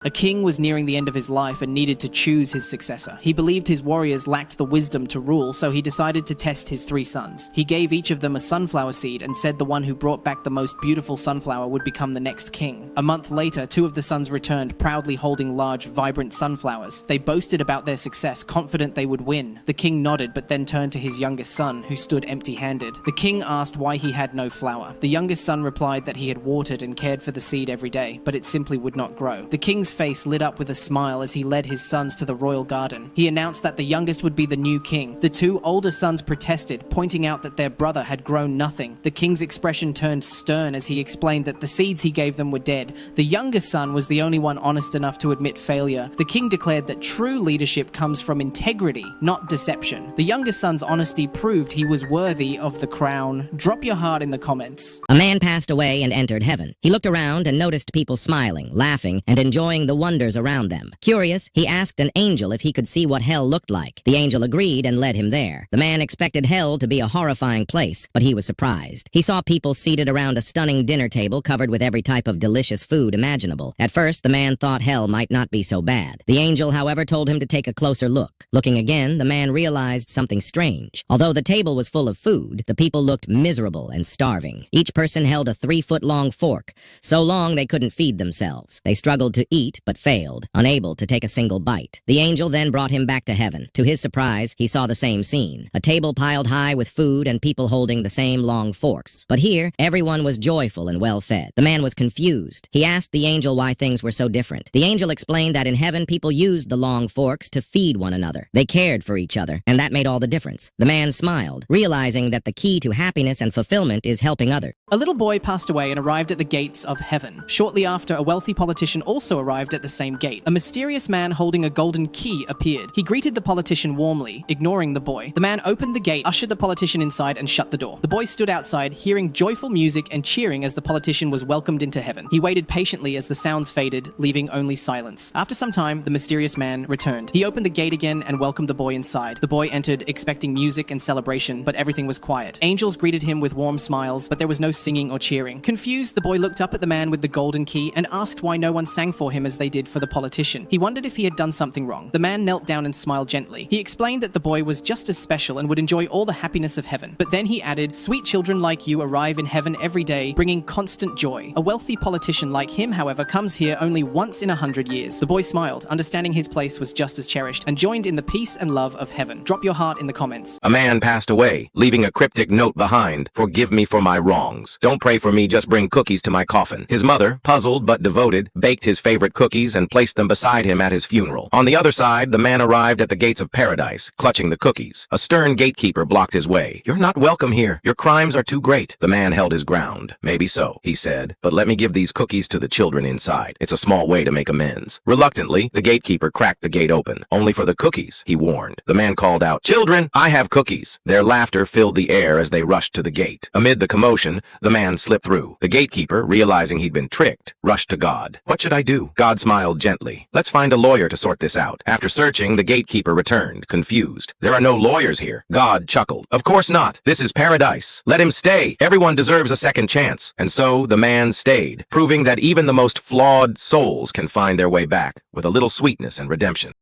A king was nearing the end of his life and needed to choose his successor. He believed his warriors lacked the wisdom to rule, so he decided to test his 3 sons. He gave each of them a sunflower seed and said the one who brought back the most beautiful sunflower would become the next king. A month later, 2 of the sons returned, proudly holding large, vibrant sunflowers. They boasted about their success, confident they would win. The king nodded, but then turned to his youngest son, who stood empty-handed. The king asked why he had no flower. The youngest son replied that he had watered and cared for the seed every day, but it simply would not grow. The king's face lit up with a smile as he led his sons to the royal garden. He announced that the youngest would be the new king. The 2 older sons protested, pointing out that their brother had grown nothing. The king's expression turned stern as he explained that the seeds he gave them were dead. The youngest son was the only one honest enough to admit failure. The king declared that true leadership comes from integrity, not deception. The youngest son's honesty proved he was worthy of the crown. Drop your heart in the comments. A man passed away and entered heaven. He looked around and noticed people smiling, laughing, and enjoying the wonders around them. Curious, he asked an angel if he could see what hell looked like. The angel agreed and led him there. The man expected hell to be a horrifying place, but he was surprised. He saw people seated around a stunning dinner table covered with every type of delicious food imaginable. At first, the man thought hell might not be so bad. The angel, however, told him to take a closer look. Looking again, the man realized something strange. Although the table was full of food, the people looked miserable and starving. Each person held a 3-foot-long fork, so long they couldn't feed themselves. They struggled to eat, but failed, unable to take a single bite. The angel then brought him back to heaven. To his surprise, he saw the same scene. A table piled high with food and people holding the same long forks. But here, everyone was joyful and well-fed. The man was confused. He asked the angel why things were so different. The angel explained that in heaven, people used the long forks to feed one another. They cared for each other, and that made all the difference. The man smiled, realizing that the key to happiness and fulfillment is helping others. A little boy passed away and arrived at the gates of heaven. Shortly after, a wealthy politician also arrived at the same gate. A mysterious man holding a golden key appeared. He greeted the politician warmly, ignoring the boy. The man opened the gate, ushered the politician inside, and shut the door. The boy stood outside, hearing joyful music and cheering as the politician was welcomed into heaven. He waited patiently as the sounds faded, leaving only silence. After some time, the mysterious man returned. He opened the gate again and welcomed the boy inside. The boy entered, expecting music and celebration, but everything was quiet. Angels greeted him with warm smiles, but there was no singing or cheering. Confused, the boy looked up at the man with the golden key and asked why no one sang for him as they did for the politician. He wondered if he had done something wrong. The man knelt down and smiled gently. He explained that the boy was just as special and would enjoy all the happiness of heaven. But then he added, "Sweet children like you arrive in heaven every day, bringing constant joy. A wealthy politician like him, however, comes here only once in 100 years. The boy smiled, understanding his place was just as cherished, and joined in the peace and love of heaven. Drop your heart in the comments. A man passed away, leaving a cryptic note behind. Forgive me for my wrongs. Don't pray for me, just bring cookies to my coffin. His mother, puzzled but devoted, baked his favorite cookies and placed them beside him at his funeral. On the other side, the man arrived at the gates of paradise, clutching the cookies. A stern gatekeeper blocked his way. You're not welcome here. Your crimes are too great. The man held his ground. Maybe so, he said, but let me give these cookies to the children inside. It's a small way to make amends. Reluctantly, the gatekeeper cracked the gate open. Only for the cookies, he warned. The man called out, "Children, I have cookies." Their laughter filled the air as they rushed to the gate. Amid the commotion, the man slipped through. The gatekeeper, realizing he'd been tricked, rushed to God. "What should I do?" God smiled gently. "Let's find a lawyer to sort this out." After searching, the gatekeeper returned, confused. "There are no lawyers here." God chuckled. "Of course not. This is paradise. Let him stay. Everyone deserves a second chance." And so the man stayed, proving that even the most flawed souls can find their way back with a little sweetness and redemption.